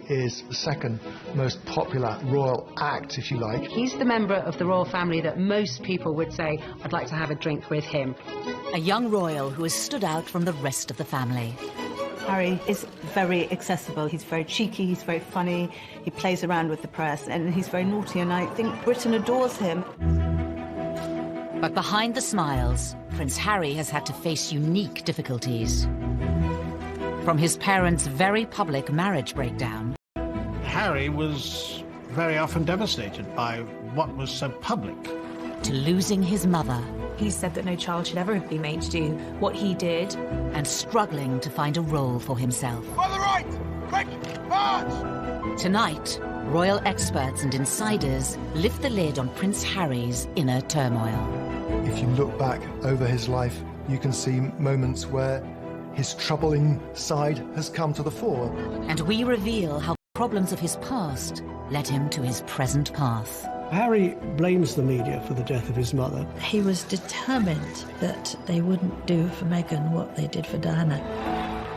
Is the second most popular royal act, if you like. He's the member of the royal family that most people would say, I'd like to have a drink with him. A young royal who has stood out from the rest of the family. Harry is very accessible. He's very cheeky, he's very funny, he plays around with the press, and he's very naughty, and I think Britain adores him. But behind the smiles, Prince Harry has had to face unique difficulties. From his parents' very public marriage breakdown. Harry was very often devastated by what was so public. To losing his mother. He said that no child should ever be made to do what he did. And struggling to find a role for himself. On the right! Quick! March! Tonight, royal experts and insiders lift the lid on Prince Harry's inner turmoil. If you look back over his life, you can see moments where his troubling side has come to the fore. And we reveal how problems of his past led him to his present path. Harry blames the media for the death of his mother. He was determined that they wouldn't do for Meghan what they did for Diana.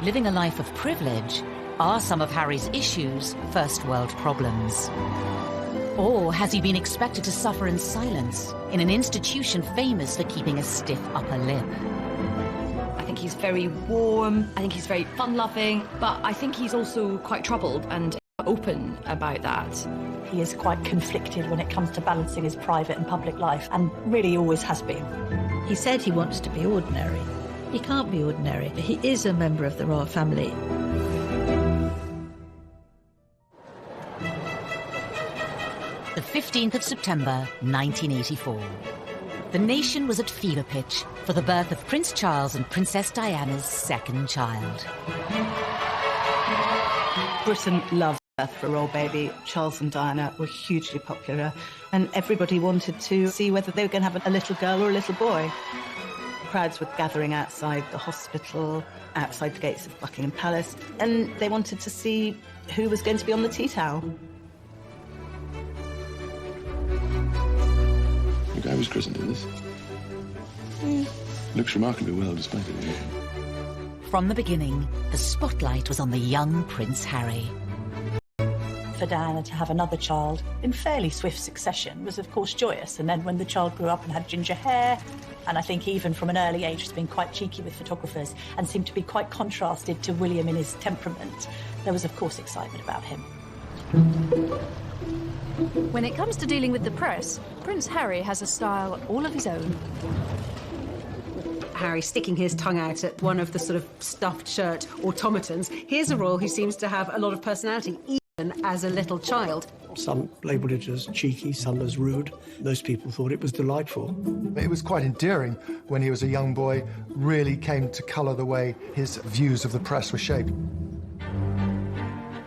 Living a life of privilege, are some of Harry's issues first world problems? Or has he been expected to suffer in silence in an institution famous for keeping a stiff upper lip? I think he's very warm, I think he's very fun-loving, but I think he's also quite troubled and open about that. He is quite conflicted when it comes to balancing his private and public life, and really always has been. He said he wants to be ordinary. He can't be ordinary. He is a member of the royal family. The 15th of September, 1984. The nation was at fever pitch for the birth of Prince Charles and Princess Diana's second child. Britain loves birth for a royal baby. Charles and Diana were hugely popular, and everybody wanted to see whether they were going to have a little girl or a little boy. Crowds were gathering outside the hospital, outside the gates of Buckingham Palace, and they wanted to see who was going to be on the tea towel. The guy was christened in this. Looks remarkably well despite it. From the beginning, the spotlight was on the young Prince Harry. For Diana to have another child in fairly swift succession was of course joyous, and then when the child grew up and had ginger hair, and I think even from an early age has been quite cheeky with photographers and seemed to be quite contrasted to William in his temperament, there was of course excitement about him. When it comes to dealing with the press, Prince Harry has a style all of his own. Harry sticking his tongue out at one of the sort of stuffed shirt automatons. Here's a royal who seems to have a lot of personality, even as a little child. Some labelled it as cheeky, some as rude. Those people thought it was delightful. It was quite endearing when he was a young boy, really came to colour the way his views of the press were shaped.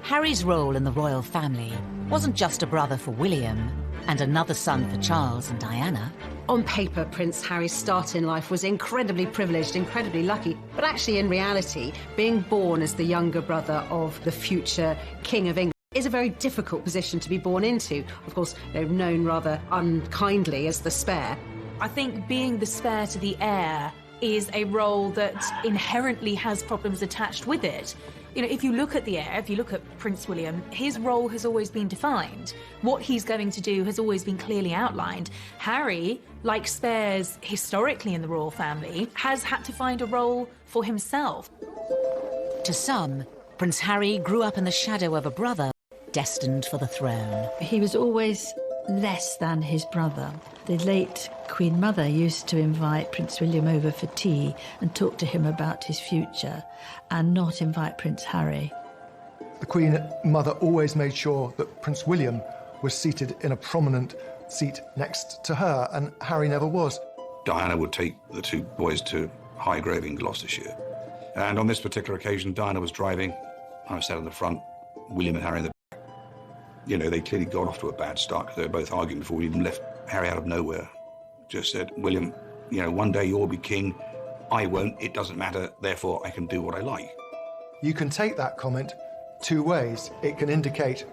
Harry's role in the royal family wasn't just a brother for William and another son for Charles and Diana. On paper, Prince Harry's start in life was incredibly privileged, incredibly lucky, but actually in reality, being born as the younger brother of the future King of England is a very difficult position to be born into. Of course, they're known rather unkindly as the spare. I think being the spare to the heir is a role that inherently has problems attached with it. You know, if you look at the heir, if you look at Prince William, his role has always been defined. What he's going to do has always been clearly outlined. Harry, like spares historically in the royal family, has had to find a role for himself. To some, Prince Harry grew up in the shadow of a brother destined for the throne. He was always less than his brother. The late Queen Mother used to invite Prince William over for tea and talk to him about his future, and not invite Prince Harry. The Queen Mother always made sure that Prince William was seated in a prominent seat next to her, and Harry never was. Diana would take the two boys to Highgrove in Gloucestershire. And on this particular occasion, Diana was driving, I was sat in the front, William and Harry in the back. You know, they clearly got off to a bad start because they were both arguing before we even left. Harry out of nowhere just said, William, you know, one day you'll be king, I won't, it doesn't matter, therefore I can do what I like. You can take that comment two ways. It can indicate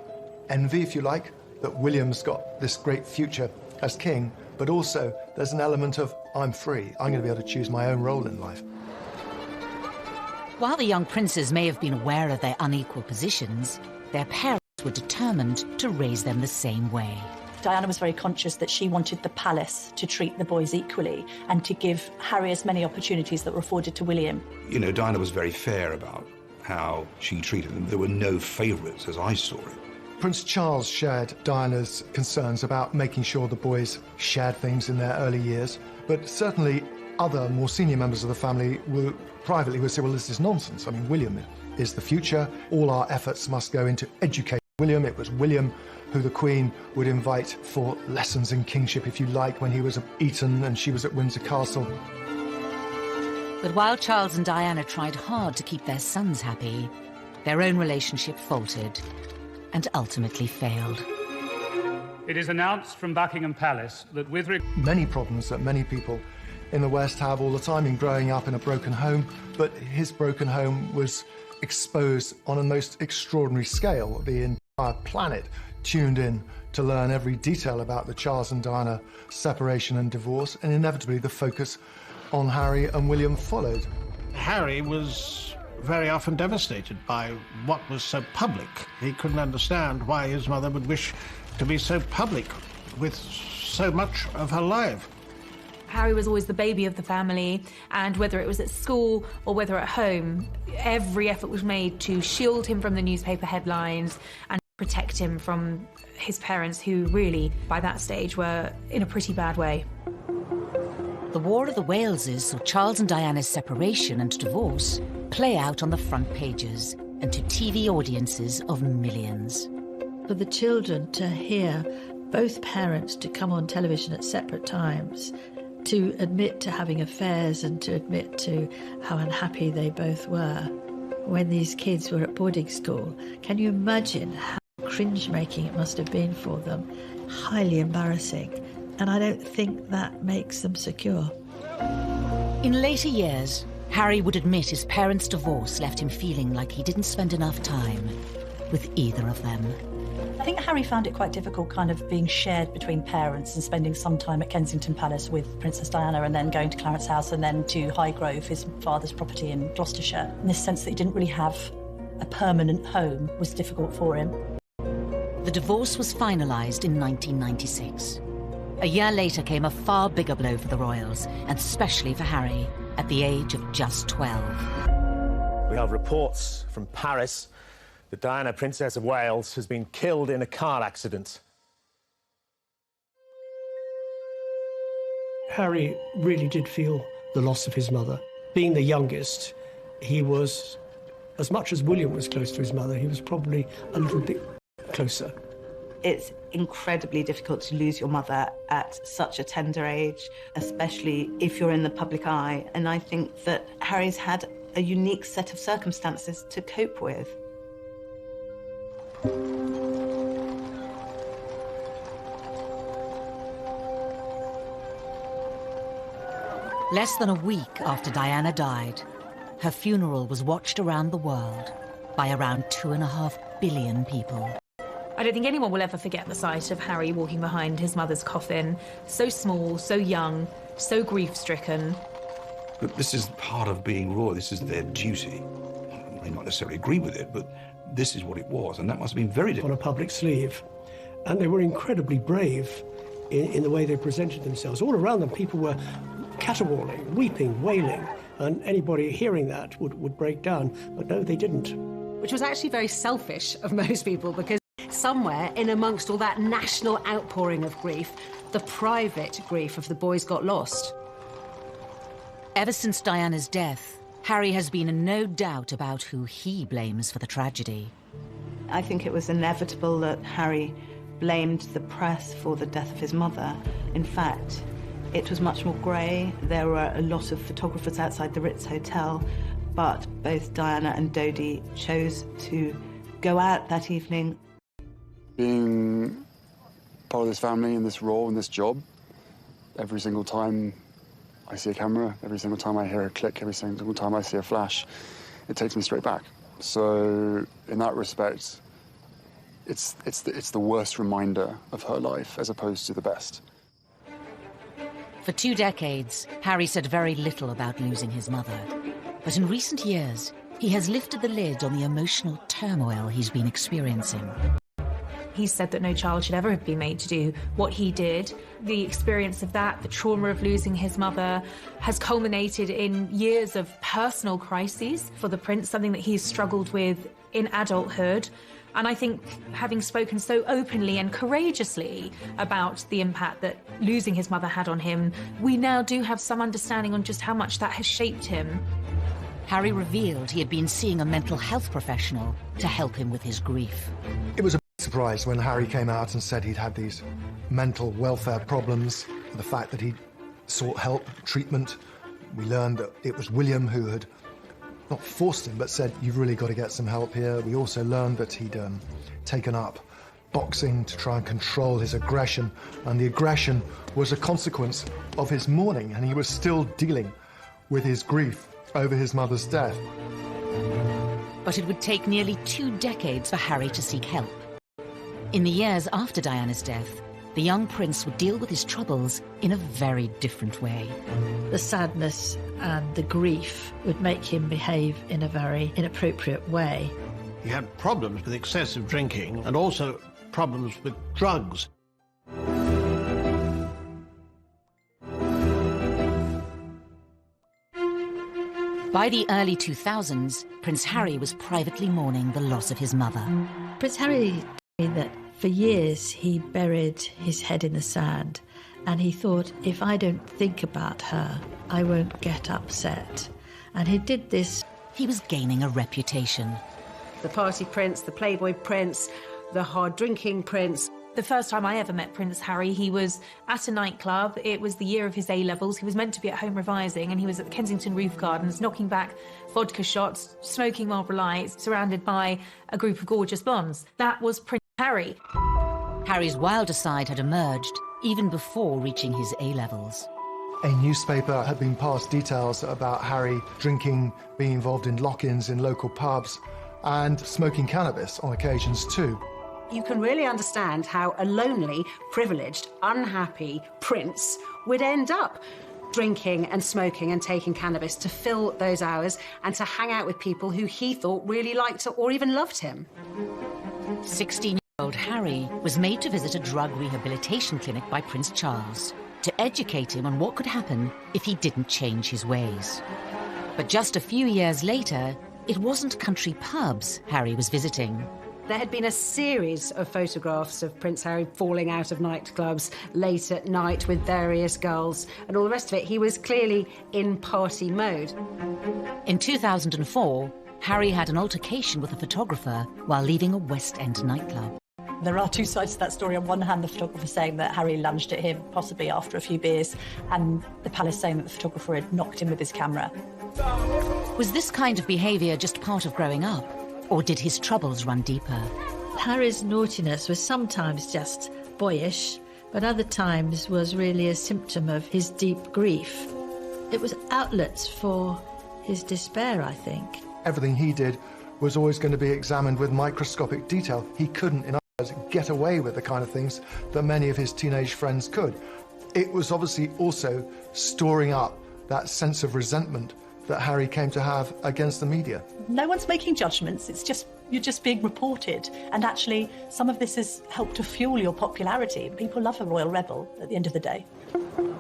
envy, if you like, that William's got this great future as king, but also there's an element of, I'm free, I'm going to be able to choose my own role in life. While the young princes may have been aware of their unequal positions, their parents were determined to raise them the same way. Diana was very conscious that she wanted the palace to treat the boys equally and to give Harry as many opportunities that were afforded to William. You know, Diana was very fair about how she treated them. There were no favourites, as I saw it. Prince Charles shared Diana's concerns about making sure the boys shared things in their early years, but certainly other more senior members of the family privately would say, well, this is nonsense. I mean, William is the future. All our efforts must go into educating William. It was William who the Queen would invite for lessons in kingship, if you like, when he was at Eton and she was at Windsor Castle. But while Charles and Diana tried hard to keep their sons happy, their own relationship faltered and ultimately failed. It is announced from Buckingham Palace that with many problems that many people in the West have all the time in growing up in a broken home, but his broken home was exposed on a most extraordinary scale. The entire planet tuned in to learn every detail about the Charles and Diana separation and divorce, and inevitably the focus on Harry and William followed. Harry was very often devastated by what was so public. He couldn't understand why his mother would wish to be so public with so much of her life. Harry was always the baby of the family, and whether it was at school or whether at home, every effort was made to shield him from the newspaper headlines and protect him from his parents, who really, by that stage, were in a pretty bad way. The War of the Waleses saw Charles and Diana's separation and divorce play out on the front pages and to TV audiences of millions. For the children to hear both parents to come on television at separate times, to admit to having affairs and to admit to how unhappy they both were when these kids were at boarding school, can you imagine how cringe-making it must have been for them? Highly embarrassing. And I don't think that makes them secure. In later years, Harry would admit his parents' divorce left him feeling like he didn't spend enough time with either of them. I think Harry found it quite difficult kind of being shared between parents and spending some time at Kensington Palace with Princess Diana and then going to Clarence House and then to Highgrove, his father's property in Gloucestershire. In this sense that he didn't really have a permanent home was difficult for him. The divorce was finalised in 1996. A year later came a far bigger blow for the royals, and especially for Harry, at the age of just 12. We have reports from Paris that Diana, Princess of Wales, has been killed in a car accident. Harry really did feel the loss of his mother. Being the youngest, he was, as much as William was close to his mother, he was probably a little bit closer. It's incredibly difficult to lose your mother at such a tender age, especially if you're in the public eye. And I think that Harry's had a unique set of circumstances to cope with. Less than a week after Diana died, her funeral was watched around the world by around 2.5 billion people. I don't think anyone will ever forget the sight of Harry walking behind his mother's coffin, so small, so young, so grief-stricken. But this is part of being royal. This is their duty. I may not necessarily agree with it, but this is what it was, and that must have been very difficult. On a public sleeve. And they were incredibly brave in the way they presented themselves. All around them, people were caterwauling, weeping, wailing, and anybody hearing that would break down. But no, they didn't. Which was actually very selfish of most people, because somewhere in amongst all that national outpouring of grief, the private grief of the boys got lost. Ever since Diana's death, Harry has been in no doubt about who he blames for the tragedy. I think it was inevitable that Harry blamed the press for the death of his mother. In fact, it was much more grey. There were a lot of photographers outside the Ritz Hotel, but both Diana and Dodi chose to go out that evening. Being part of this family and this role and this job, every single time I see a camera, every single time I hear a click, every single time I see a flash, it takes me straight back. So in that respect, it's the worst reminder of her life as opposed to the best. For 2 decades, Harry said very little about losing his mother. But in recent years, He has lifted the lid on the emotional turmoil he's been experiencing. He said that no child should ever have been made to do what he did. The experience of that, the trauma of losing his mother, has culminated in years of personal crises for the prince, something that he's struggled with in adulthood. And I think having spoken so openly and courageously about the impact that losing his mother had on him, we now do have some understanding on just how much that has shaped him. Harry revealed he had been seeing a mental health professional to help him with his grief. It was a big surprise when Harry came out and said he'd had these mental welfare problems, the fact that he'd sought help, treatment. We learned that it was William who had not forced him, but said, you've really got to get some help here. We also learned that he'd taken up boxing to try and control his aggression, and the aggression was a consequence of his mourning, and he was still dealing with his grief over his mother's death. But it would take nearly 2 decades for Harry to seek help. In the years after Diana's death, the young prince would deal with his troubles in a very different way. The sadness and the grief would make him behave in a very inappropriate way. He had problems with excessive drinking and also problems with drugs. By the early 2000s, Prince Harry was privately mourning the loss of his mother. Prince Harry told me that for years he buried his head in the sand, and he thought, if I don't think about her, I won't get upset. And he did this. He was gaining a reputation. The party prince, the playboy prince, the hard-drinking prince. The first time I ever met Prince Harry, he was at a nightclub. It was the year of his A-levels. He was meant to be at home revising, and he was at the Kensington Roof Gardens, knocking back vodka shots, smoking Marlboro Lights, surrounded by a group of gorgeous blondes. That was Prince Harry. Harry's wilder side had emerged even before reaching his A-levels. A newspaper had been passed details about Harry drinking, being involved in lock-ins in local pubs, and smoking cannabis on occasions too. You can really understand how a lonely, privileged, unhappy prince would end up drinking and smoking and taking cannabis to fill those hours and to hang out with people who he thought really liked or even loved him. 16-year-old Harry was made to visit a drug rehabilitation clinic by Prince Charles to educate him on what could happen if he didn't change his ways. But just a few years later, it wasn't country pubs Harry was visiting. There had been a series of photographs of Prince Harry falling out of nightclubs late at night with various girls and all the rest of it. He was clearly in party mode. In 2004, Harry had an altercation with a photographer while leaving a West End nightclub. There are two sides to that story. On one hand, the photographer saying that Harry lunged at him, possibly after a few beers, and the palace saying that the photographer had knocked him with his camera. Was this kind of behaviour just part of growing up? Or did his troubles run deeper? Harry's naughtiness was sometimes just boyish, but other times was really a symptom of his deep grief. It was outlets for his despair, I think. Everything he did was always going to be examined with microscopic detail. He couldn't, in other words, get away with the kind of things that many of his teenage friends could. It was obviously also storing up that sense of resentment that Harry came to have against the media. No one's making judgments, you're just being reported. And actually, some of this has helped to fuel your popularity. People love a royal rebel at the end of the day.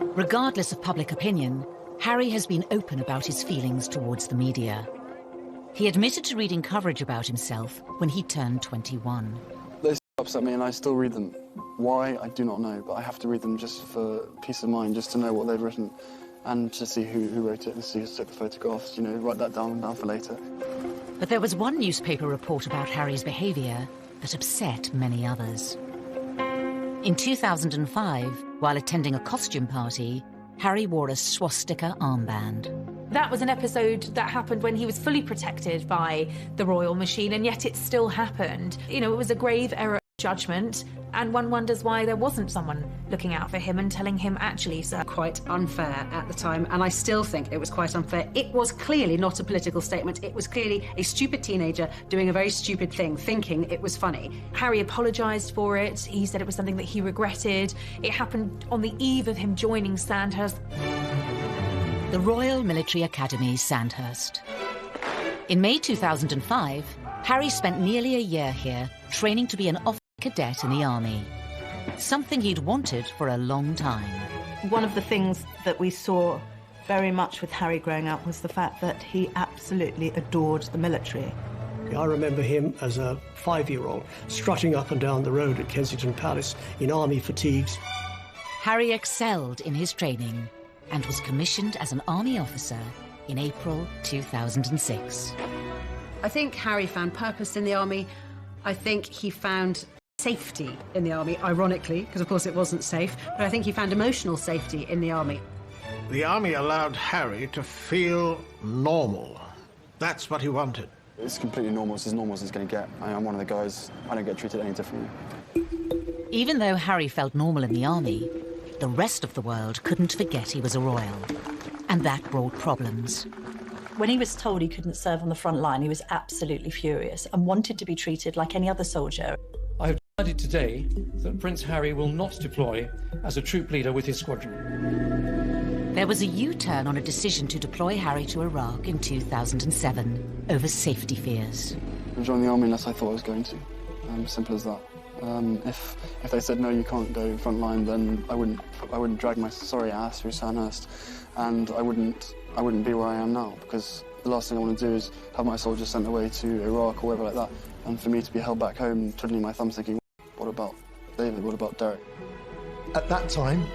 Regardless of public opinion, Harry has been open about his feelings towards the media. He admitted to reading coverage about himself when he turned 21. They upset me and I still read them. Why, I do not know, but I have to read them just for peace of mind, just to know what they've written. And to see who wrote it and see who took the photographs, you know, write that down for later. But there was one newspaper report about Harry's behaviour that upset many others. In 2005, while attending a costume party, Harry wore a swastika armband. That was an episode that happened when he was fully protected by the royal machine, and yet it still happened. You know, it was a grave error of judgment, and one wonders why there wasn't someone looking out for him and telling him, actually, sir. Quite unfair at the time, and I still think it was quite unfair. It was clearly not a political statement. It was clearly a stupid teenager doing a very stupid thing, thinking it was funny. Harry apologised for it. He said it was something that he regretted. It happened on the eve of him joining Sandhurst. The Royal Military Academy, Sandhurst. In May 2005, Harry spent nearly a year here, training to be an officer cadet in the army. Something he'd wanted for a long time. One of the things that we saw very much with Harry growing up was the fact that he absolutely adored the military. I remember him as a 5-year-old strutting up and down the road at Kensington Palace in army fatigues. Harry excelled in his training and was commissioned as an army officer in April 2006. I think Harry found purpose in the army. I think he found safety in the army, ironically, because of course it wasn't safe, but I think he found emotional safety in the army. The army allowed Harry to feel normal. That's what he wanted. It's completely normal. It's as normal as it's going to get. I'm one of the guys. I don't get treated any differently. Even though Harry felt normal in the army, the rest of the world couldn't forget he was a royal. And that brought problems. When he was told he couldn't serve on the front line, he was absolutely furious and wanted to be treated like any other soldier. I have decided today that Prince Harry will not deploy as a troop leader with his squadron. There was a U-turn on a decision to deploy Harry to Iraq in 2007 over safety fears. I joined the army unless I thought I was going to. Simple as that. If they said no, you can't go front line, then I wouldn't drag my sorry ass through Sandhurst, and I wouldn't be where I am now, because the last thing I want to do is have my soldiers sent away to Iraq or wherever like that, and for me to be held back home twiddling my thumbs thinking, what about David, what about Derek? At that time,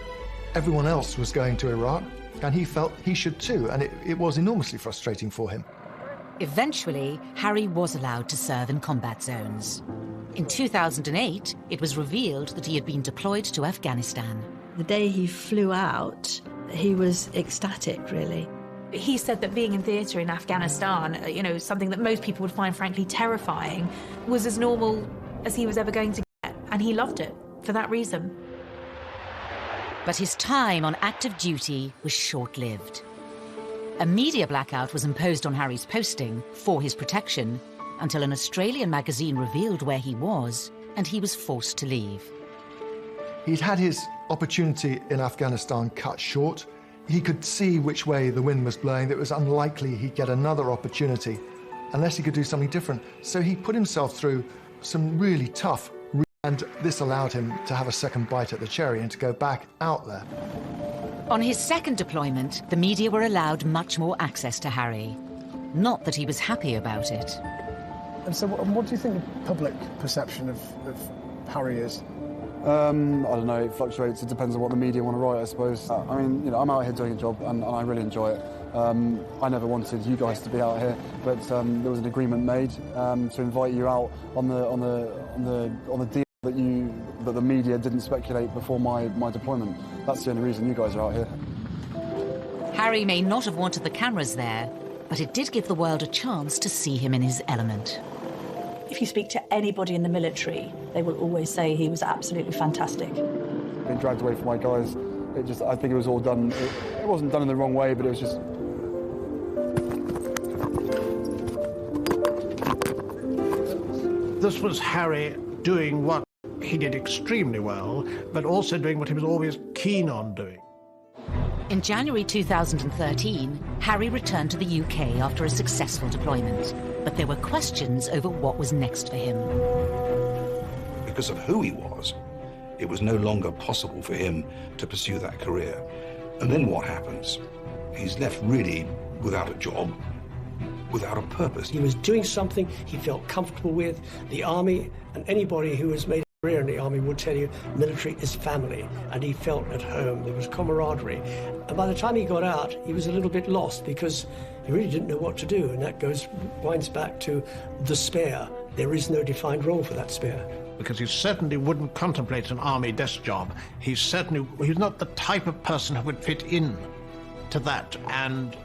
everyone else was going to Iraq, and he felt he should too, and it was enormously frustrating for him. Eventually, Harry was allowed to serve in combat zones. In 2008, it was revealed that he had been deployed to Afghanistan. The day he flew out, he was ecstatic, really. He said that being in theatre in Afghanistan, something that most people would find frankly terrifying, was as normal as he was ever going to get, and he loved it for that reason. But his time on active duty was short-lived. A media blackout was imposed on Harry's posting for his protection until an Australian magazine revealed where he was, and he was forced to leave. He'd had his opportunity in Afghanistan cut short. He could see which way the wind was blowing. It was unlikely he'd get another opportunity unless he could do something different. So he put himself through some really tough, and this allowed him to have a second bite at the cherry and to go back out there. On his second deployment, the media were allowed much more access to Harry. Not that he was happy about it. And so what do you think the public perception of Harry is? I don't know, it fluctuates. It depends on what the media want to write, I suppose. I'm out here doing a job and I really enjoy it. I never wanted you guys to be out here, but there was an agreement made to invite you out on the deal that the media didn't speculate before my deployment. That's the only reason you guys are out here. Harry may not have wanted the cameras there, but it did give the world a chance to see him in his element. If you speak to anybody in the military, they will always say he was absolutely fantastic. Being dragged away from my guys, I think it was all done. It wasn't done in the wrong way, but it was just. This was Harry doing what he did extremely well, but also doing what he was always keen on doing. In January 2013, Harry returned to the UK after a successful deployment, but there were questions over what was next for him. Because of who he was, it was no longer possible for him to pursue that career. And then what happens? He's left really without a job, without a purpose. He was doing something he felt comfortable with. The army, and anybody who has made a career in the army would tell you military is family, and he felt at home. There was camaraderie. And by the time he got out, he was a little bit lost because he really didn't know what to do, and that winds back to the spare. There is no defined role for that spare. Because he certainly wouldn't contemplate an army desk job. He's not the type of person who would fit in to that, and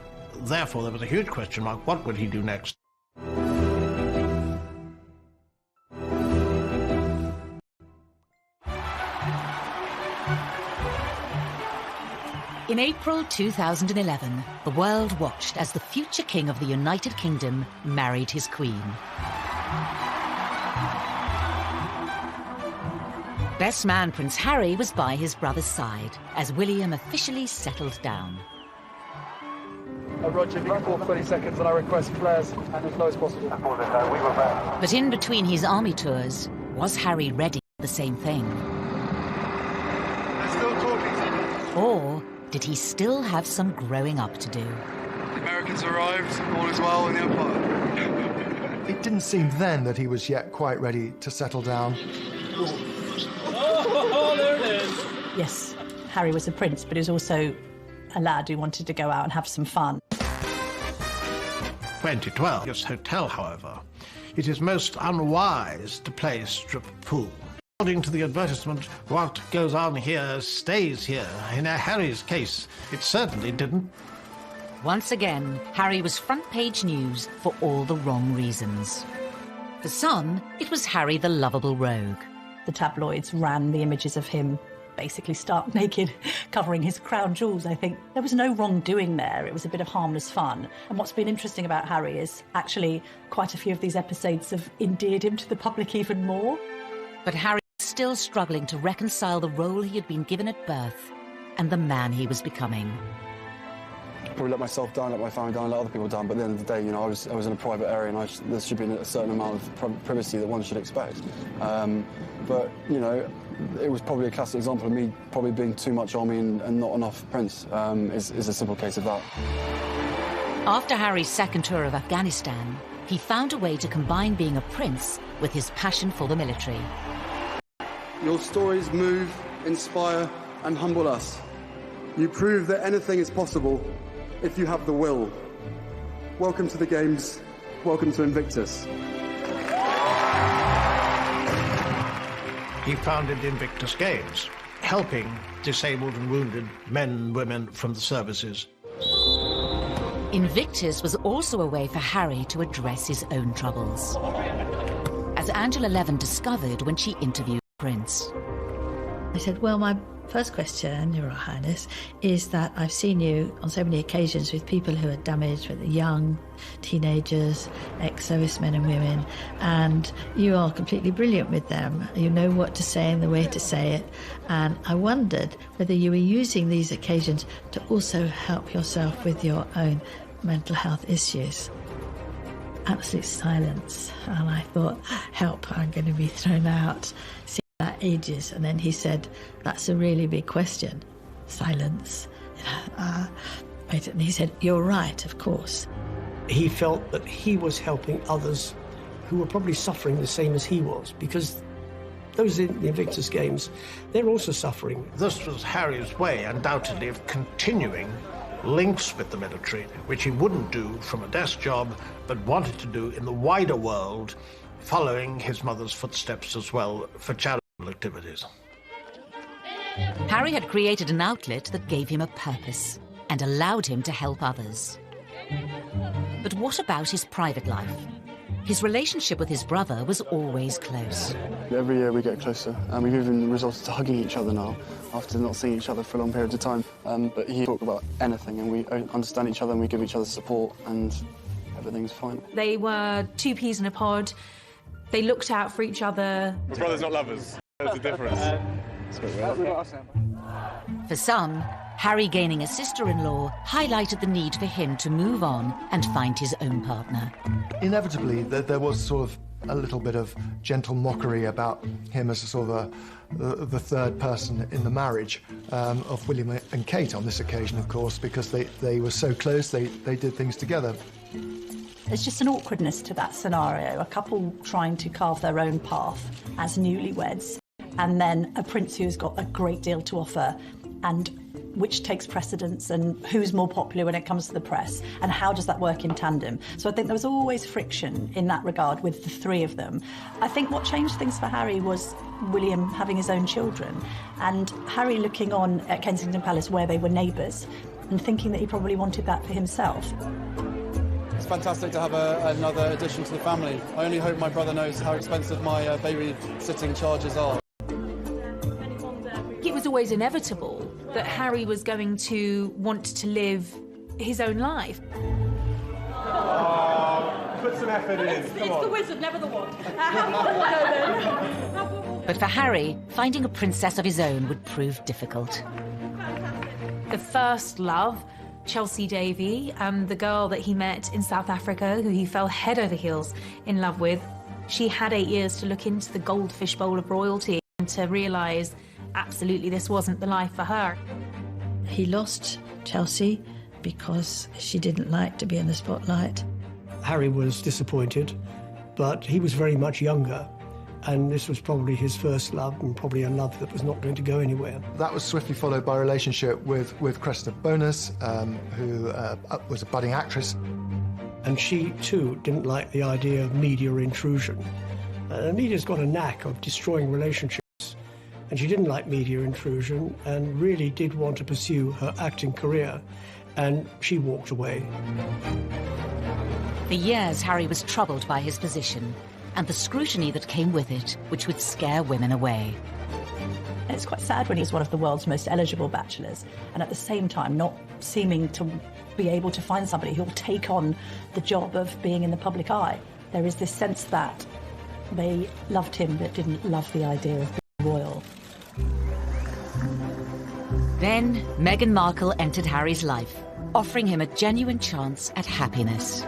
therefore there was a huge question mark, what would he do next? In April 2011, the world watched as the future king of the United Kingdom married his queen. Best man Prince Harry was by his brother's side as William officially settled down. Roger, before 20 seconds, and I request flares and as low as possible. But in between his army tours, was Harry ready for the same thing? They're still talking. Or did he still have some growing up to do? The Americans arrived, all is well in the Empire. It didn't seem then that he was yet quite ready to settle down. Oh, there it is. Yes, Harry was a prince, but he was also a lad who wanted to go out and have some fun. 2012. This hotel, however, it is most unwise to play strip pool. According to the advertisement, what goes on here stays here. In Harry's case, it certainly didn't. Once again, Harry was front-page news for all the wrong reasons. For some, it was Harry the lovable rogue. The tabloids ran the images of him basically stark naked, covering his crown jewels, I think. There was no wrongdoing there. It was a bit of harmless fun. And what's been interesting about Harry is actually quite a few of these episodes have endeared him to the public even more. But Harry was still struggling to reconcile the role he had been given at birth and the man he was becoming. Probably let myself down, let my family down, let other people down, but at the end of the day, you know, I was in a private area and there should be a certain amount of privacy that one should expect. But, you know, it was probably a classic example of me probably being too much army and not enough prince, is a simple case of that. After Harry's second tour of Afghanistan, he found a way to combine being a prince with his passion for the military. Your stories move, inspire and humble us. You prove that anything is possible if you have the will. Welcome to the Games. Welcome to Invictus. He founded Invictus Games, helping disabled and wounded men and women from the services. Invictus was also a way for Harry to address his own troubles, as Angela Levin discovered when she interviewed Prince. I said, well, my first question, Your Highness, is that I've seen you on so many occasions with people who are damaged, with young teenagers, ex-servicemen and women, and you are completely brilliant with them. You know what to say and the way to say it. And I wondered whether you were using these occasions to also help yourself with your own mental health issues. Absolute silence. And I thought, help, I'm going to be thrown out. Ages. And then he said, that's a really big question. Silence. And he said, you're right, of course. He felt that he was helping others who were probably suffering the same as he was, because those in the Invictus Games, they're also suffering. This was Harry's way, undoubtedly, of continuing links with the military, which he wouldn't do from a desk job, but wanted to do in the wider world, following his mother's footsteps as well for charitable activities. Harry had created an outlet that gave him a purpose and allowed him to help others. But what about his private life? His relationship with his brother was always close. Every year we get closer, and we've even resorted to hugging each other now, after not seeing each other for long periods of time. But he talked about anything, and we understand each other, and we give each other support, and everything's fine. They were two peas in a pod. They looked out for each other. We're brothers, not lovers. There's a difference. For some, Harry gaining a sister-in-law highlighted the need for him to move on and find his own partner. Inevitably, there was sort of a little bit of gentle mockery about him as a sort of the third person in the marriage of William and Kate on this occasion, of course, because they were so close, they did things together. There's just an awkwardness to that scenario, a couple trying to carve their own path as newlyweds, and then a prince who's got a great deal to offer, and which takes precedence, and who's more popular when it comes to the press, and how does that work in tandem? So I think there was always friction in that regard with the three of them. I think what changed things for Harry was William having his own children, and Harry looking on at Kensington Palace where they were neighbours, and thinking that he probably wanted that for himself. It's fantastic to have another addition to the family. I only hope my brother knows how expensive my babysitting charges are. It was always inevitable that Harry was going to want to live his own life. Oh, put some effort in. It's the wizard, never the wand. But for Harry, finding a princess of his own would prove difficult. The first love Chelsea Davy, the girl that he met in South Africa, who he fell head over heels in love with, she had 8 years to look into the goldfish bowl of royalty and to realise absolutely this wasn't the life for her. He lost Chelsea because she didn't like to be in the spotlight. Harry was disappointed, but he was very much younger, and this was probably his first love, and probably a love that was not going to go anywhere. That was swiftly followed by a relationship with Cressida Bonus, who was a budding actress. And she, too, didn't like the idea of media intrusion. Media's got a knack of destroying relationships, and she didn't like media intrusion and really did want to pursue her acting career, and she walked away. For years, Harry was troubled by his position and the scrutiny that came with it, which would scare women away. It's quite sad when he's one of the world's most eligible bachelors, and at the same time not seeming to be able to find somebody who will take on the job of being in the public eye. There is this sense that they loved him but didn't love the idea of being royal. Then Meghan Markle entered Harry's life, offering him a genuine chance at happiness.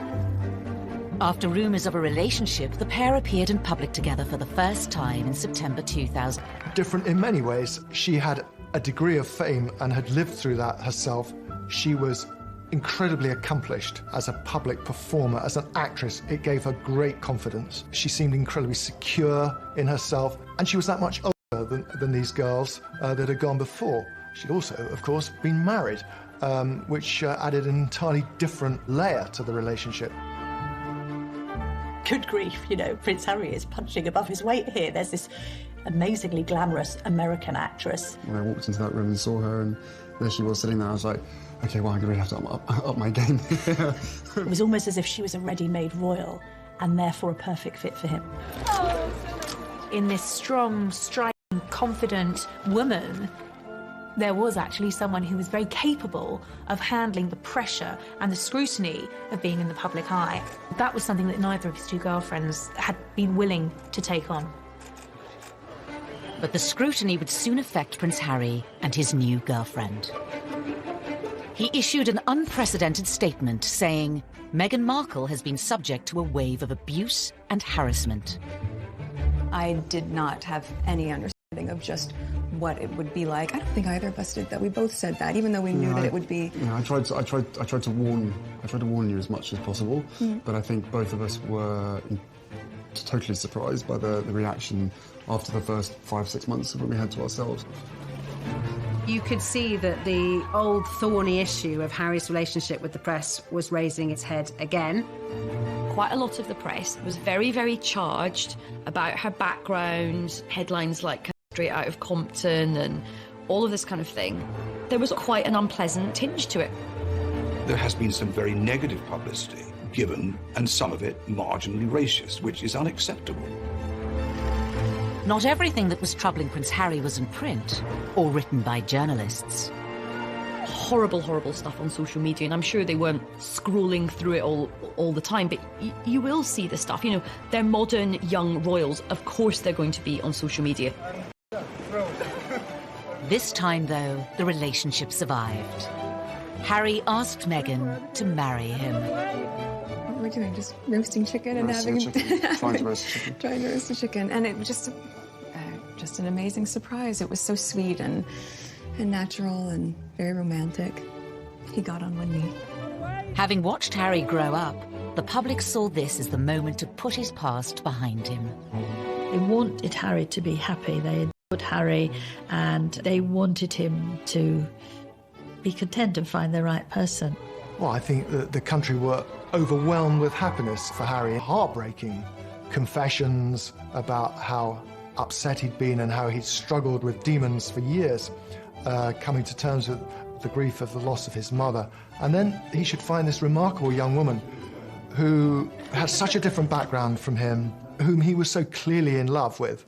After rumours of a relationship, the pair appeared in public together for the first time in September 2000. Different in many ways. She had a degree of fame and had lived through that herself. She was incredibly accomplished as a public performer, as an actress. It gave her great confidence. She seemed incredibly secure in herself, and she was that much older than these girls that had gone before. She'd also, of course, been married, which added an entirely different layer to the relationship. Good grief, you know, Prince Harry is punching above his weight here. There's this amazingly glamorous American actress. When I walked into that room and saw her, and there she was sitting there, I was like, OK, well, I'm going to really have to up my game. It was almost as if she was a ready-made royal, and therefore a perfect fit for him. In this strong, striking, confident woman, there was actually someone who was very capable of handling the pressure and the scrutiny of being in the public eye. That was something that neither of his two girlfriends had been willing to take on. But the scrutiny would soon affect Prince Harry and his new girlfriend. He issued an unprecedented statement saying, Meghan Markle has been subject to a wave of abuse and harassment. I did not have any understanding of just what it would be like. I don't think either of us did that. We both said that, even though we knew that it would be. Yeah, I tried to warn you as much as possible, but I think both of us were totally surprised by the reaction after the first 5-6 months when we had to ourselves. You could see that the old thorny issue of Harry's relationship with the press was raising its head again. Quite a lot of the press was very, very charged about her background, headlines like Straight Out of Compton and all of this kind of thing. There was quite an unpleasant tinge to it. There has been some very negative publicity given, and some of it marginally racist, which is unacceptable. Not everything that was troubling Prince Harry was in print or written by journalists. Horrible, horrible stuff on social media, and I'm sure they weren't scrolling through it all the time, but you will see the stuff. You know, they're modern young royals. Of course they're going to be on social media. This time, though, the relationship survived. Harry asked Meghan to marry him. What are we doing? Just roasting chicken and having Trying to roast chicken. Trying to roast the chicken, and it was just an amazing surprise. It was so sweet and natural and very romantic. He got on one knee. Having watched Harry grow up, the public saw this as the moment to put his past behind him. They wanted Harry to be happy. They adored Harry, and they wanted him to be content and find the right person. Well, I think that the country were overwhelmed with happiness for Harry. Heartbreaking confessions about how upset he'd been and how he'd struggled with demons for years, coming to terms with the grief of the loss of his mother. And then he should find this remarkable young woman who had such a different background from him, whom he was so clearly in love with.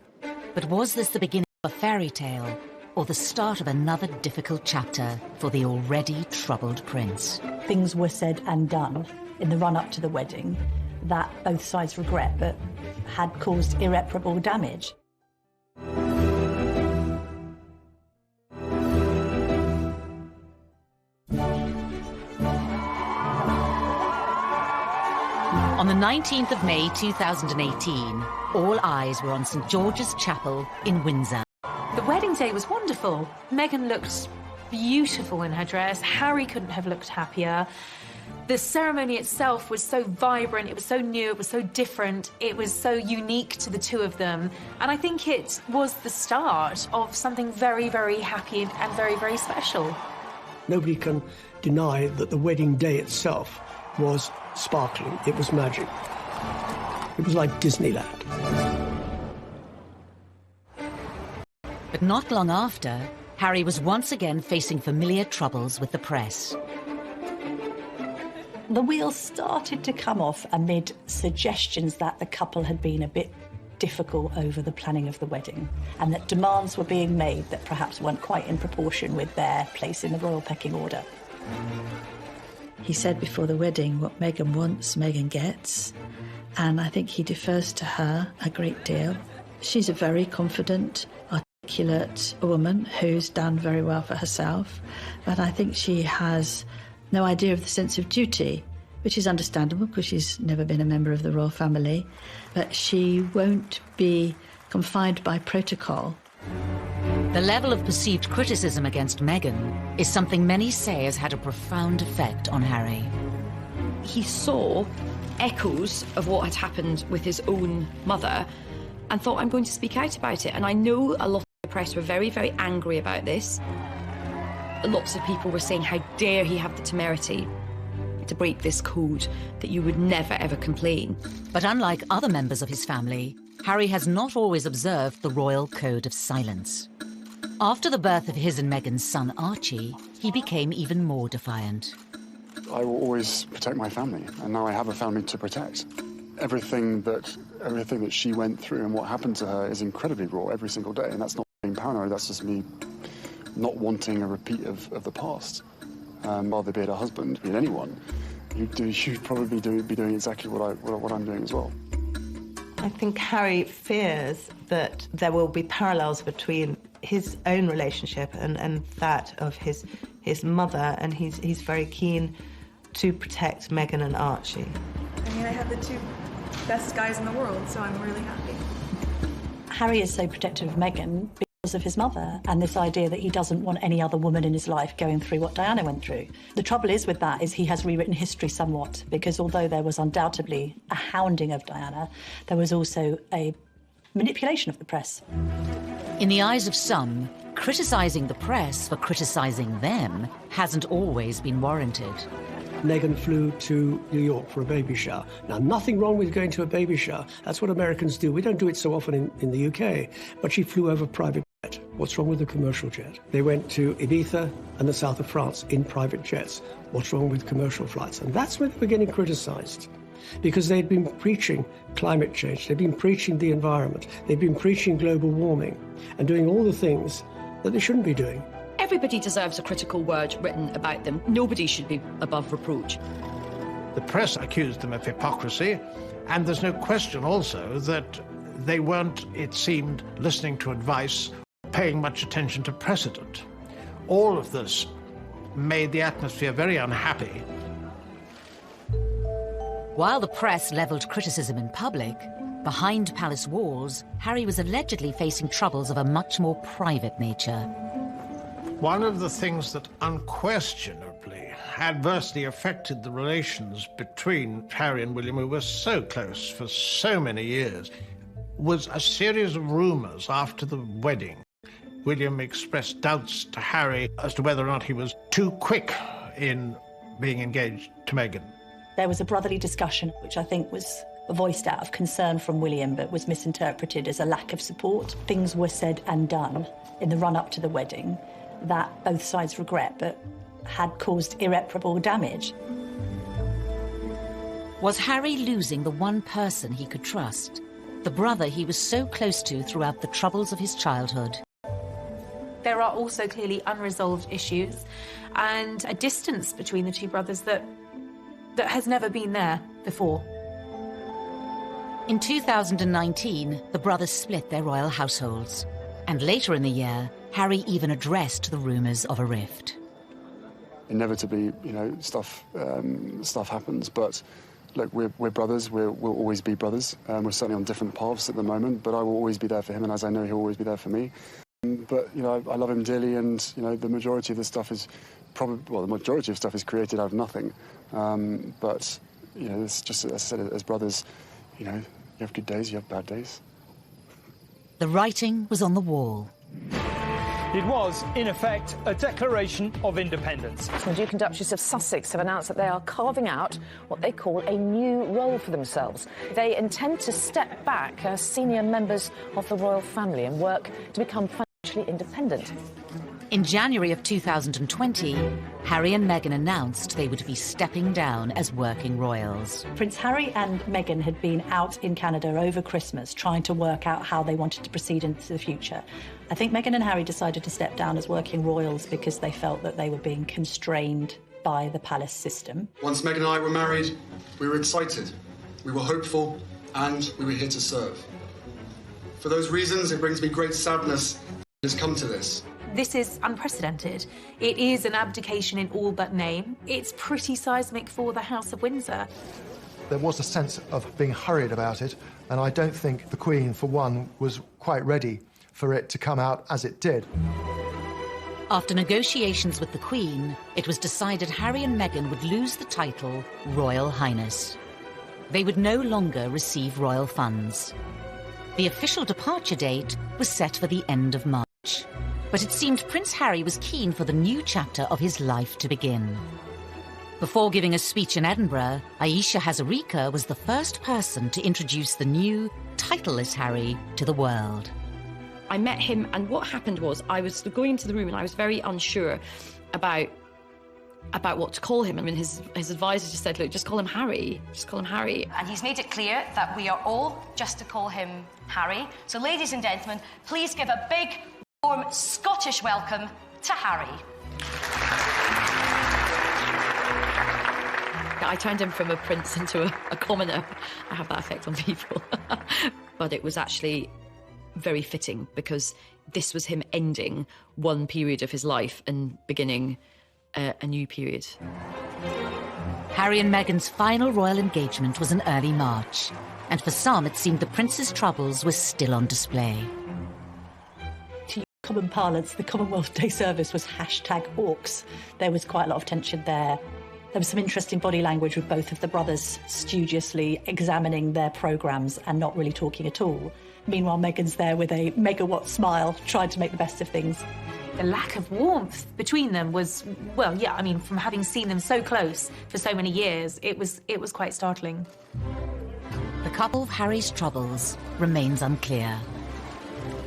But was this the beginning of a fairy tale, or the start of another difficult chapter for the already troubled prince? Things were said and done in the run-up to the wedding that both sides regret, but had caused irreparable damage. On the 19th of May 2018, all eyes were on St George's Chapel in Windsor. The wedding day was wonderful. Meghan looked beautiful in her dress. Harry couldn't have looked happier. The ceremony itself was so vibrant, it was so new, it was so different, it was so unique to the two of them. And I think it was the start of something very, very happy and very, very special. Nobody can deny that the wedding day itself was sparkling. It was magic. It was like Disneyland. But not long after, Harry was once again facing familiar troubles with the press. The wheels started to come off amid suggestions that the couple had been a bit difficult over the planning of the wedding, and that demands were being made that perhaps weren't quite in proportion with their place in the royal pecking order. He said before the wedding, what Meghan wants, Meghan gets. And I think he defers to her a great deal. She's a very confident, articulate woman who's done very well for herself. But I think she has no idea of the sense of duty, which is understandable because she's never been a member of the royal family. But she won't be confined by protocol. The level of perceived criticism against Meghan is something many say has had a profound effect on Harry. He saw echoes of what had happened with his own mother and thought, I'm going to speak out about it. And I know a lot of the press were very, very angry about this. Lots of people were saying, how dare he have the temerity to break this code, that you would never, ever complain. But unlike other members of his family, Harry has not always observed the royal code of silence. After the birth of his and Meghan's son Archie, he became even more defiant. I will always protect my family, and now I have a family to protect. Everything that she went through and what happened to her is incredibly raw every single day, and that's not being paranoid, that's just me not wanting a repeat of the past. Rather be it a husband, be it anyone, you'd probably be doing exactly what I'm doing as well. I think Harry fears that there will be parallels between his own relationship and that of his mother, and he's very keen to protect Meghan and Archie. I mean, I have the two best guys in the world, so I'm really happy. Harry is so protective of Meghan because of his mother and this idea that he doesn't want any other woman in his life going through what Diana went through. The trouble is with that is he has rewritten history somewhat, because although there was undoubtedly a hounding of Diana, there was also a manipulation of the press. In the eyes of some, criticising the press for criticising them hasn't always been warranted. Meghan flew to New York for a baby shower. Now, nothing wrong with going to a baby shower. That's what Americans do. We don't do it so often in the UK. But she flew over private jet. What's wrong with a commercial jet? They went to Ibiza and the south of France in private jets. What's wrong with commercial flights? And that's when they were getting criticised, because they'd been preaching climate change, they'd been preaching the environment, they'd been preaching global warming and doing all the things that they shouldn't be doing. Everybody deserves a critical word written about them. Nobody should be above reproach. The press accused them of hypocrisy, and there's no question also that they weren't, it seemed, listening to advice, paying much attention to precedent. All of this made the atmosphere very unhappy. While the press levelled criticism in public, behind palace walls, Harry was allegedly facing troubles of a much more private nature. One of the things that unquestionably adversely affected the relations between Harry and William, who were so close for so many years, was a series of rumours after the wedding. William expressed doubts to Harry as to whether or not he was too quick in being engaged to Meghan. There was a brotherly discussion, which I think was voiced out of concern from William, but was misinterpreted as a lack of support. Things were said and done in the run-up to the wedding that both sides regret, but had caused irreparable damage. Was Harry losing the one person he could trust? The brother he was so close to throughout the troubles of his childhood? There are also clearly unresolved issues and a distance between the two brothers that has never been there before. In 2019, the brothers split their royal households. And later in the year, Harry even addressed the rumours of a rift. Inevitably, stuff happens, but look, we're brothers. We'll always be brothers. We're certainly on different paths at the moment, but I will always be there for him, and as I know he'll always be there for me. But, you know, I love him dearly, and, you know, the majority of the stuff is the majority of stuff is created out of nothing. But, you know, it's just, as I said, as brothers, you know, you have good days, you have bad days. The writing was on the wall. It was, in effect, a declaration of independence. The Duke and Duchess of Sussex have announced that they are carving out what they call a new role for themselves. They intend to step back as senior members of the royal family and work to become financially independent. In January of 2020, Harry and Meghan announced they would be stepping down as working royals. Prince Harry and Meghan had been out in Canada over Christmas trying to work out how they wanted to proceed into the future. I think Meghan and Harry decided to step down as working royals because they felt that they were being constrained by the palace system. Once Meghan and I were married, we were excited, we were hopeful, and we were here to serve. For those reasons, it brings me great sadness that it has come to this. This is unprecedented. It is an abdication in all but name. It's pretty seismic for the House of Windsor. There was a sense of being hurried about it, and I don't think the Queen, for one, was quite ready for it to come out as it did. After negotiations with the Queen, it was decided Harry and Meghan would lose the title Royal Highness. They would no longer receive royal funds. The official departure date was set for the end of March. But it seemed Prince Harry was keen for the new chapter of his life to begin. Before giving a speech in Edinburgh, Ayesha Hazarika was the first person to introduce the new, titleless Harry to the world. I met him, and what happened was I was going into the room and I was very unsure about what to call him. I mean, his advisor just said, look, just call him Harry. Just call him Harry. And he's made it clear that we are all just to call him Harry. So, ladies and gentlemen, please give a big, warm Scottish welcome to Harry. I turned him from a prince into a commoner. I have that effect on people. But it was actually very fitting because this was him ending one period of his life and beginning a new period. Harry and Meghan's final royal engagement was in early March, and for some it seemed the prince's troubles were still on display. To common parlance, the Commonwealth Day service was #Orcs. There was quite a lot of tension there. There was some interesting body language with both of the brothers studiously examining their programmes and not really talking at all. Meanwhile, Meghan's there with a megawatt smile, trying to make the best of things. The lack of warmth between them was, well, yeah, I mean, from having seen them so close for so many years, it was quite startling. The couple of Harry's troubles remains unclear.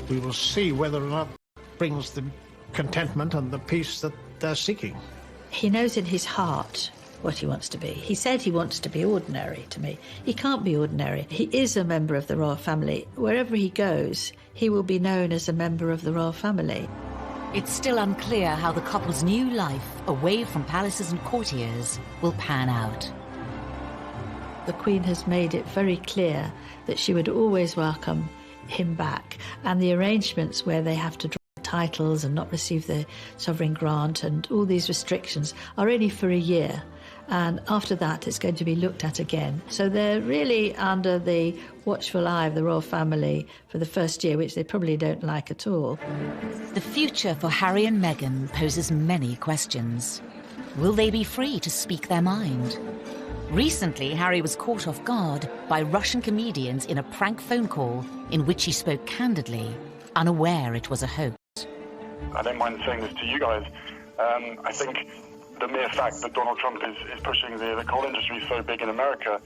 We will see whether or not it brings the contentment and the peace that they're seeking. He knows in his heart what he wants to be. He said he wants to be ordinary to me. He can't be ordinary. He is a member of the royal family. Wherever he goes, he will be known as a member of the royal family. It's still unclear how the couple's new life, away from palaces and courtiers, will pan out. The Queen has made it very clear that she would always welcome him back, and the arrangements where they have to drop titles and not receive the sovereign grant and all these restrictions are only for a year, and after that it's going to be looked at again. So they're really under the watchful eye of the royal family for the first year, which they probably don't like at all. The future for Harry and Meghan poses many questions. Will they be free to speak their mind? Recently, Harry was caught off guard by Russian comedians in a prank phone call in which he spoke candidly, unaware it was a hoax. I don't mind saying this to you guys. I think the mere fact that Donald Trump is pushing the coal industry so big in America,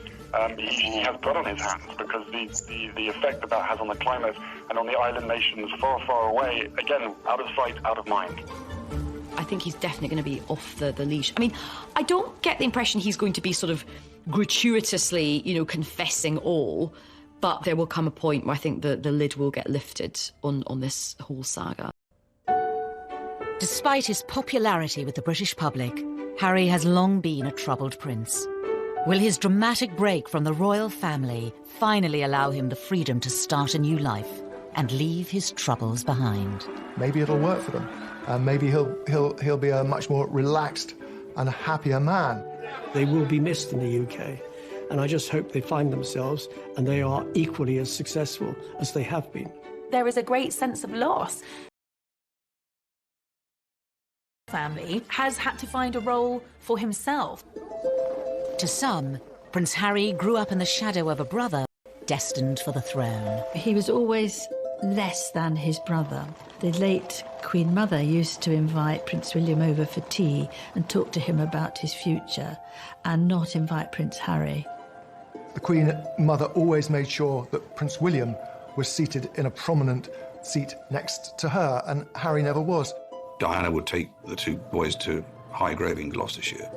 he has blood on his hands, because the effect that has on the climate and on the island nations far, far away, again, out of sight, out of mind. I think he's definitely going to be off the leash. I mean, I don't get the impression he's going to be sort of gratuitously, confessing all, but there will come a point where I think the lid will get lifted on this whole saga. Despite his popularity with the British public, Harry has long been a troubled prince. Will his dramatic break from the royal family finally allow him the freedom to start a new life and leave his troubles behind? Maybe it'll work for them. Maybe he'll be a much more relaxed and happier man. They will be missed in the UK. And I just hope they find themselves and they are equally as successful as they have been. There is a great sense of loss. Family has had to find a role for himself. To some, Prince Harry grew up in the shadow of a brother destined for the throne. He was always less than his brother. The late Queen Mother used to invite Prince William over for tea and talk to him about his future, and not invite Prince Harry. The Queen Mother always made sure that Prince William was seated in a prominent seat next to her, and Harry never was. Diana would take the two boys to Highgrove in Gloucestershire.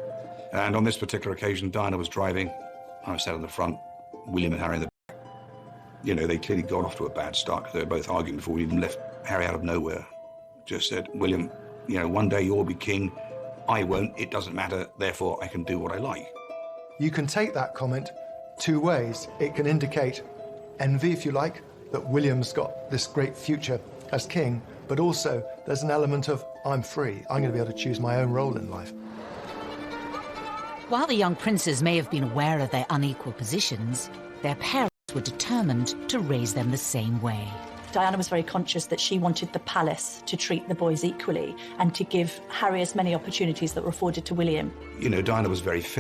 And on this particular occasion, Diana was driving. I was sat in the front, William and Harry in the back. You know, they clearly got off to a bad start because they were both arguing before we even left. Harry out of nowhere just said, William, you know, one day you'll be king. I won't. It doesn't matter. Therefore, I can do what I like. You can take that comment two ways. It can indicate envy, if you like, that William's got this great future as king, but also there's an element of, I'm free. I'm going to be able to choose my own role in life. While the young princes may have been aware of their unequal positions, their parents were determined to raise them the same way. Diana was very conscious that she wanted the palace to treat the boys equally and to give Harry as many opportunities that were afforded to William. You know, Diana was very fair.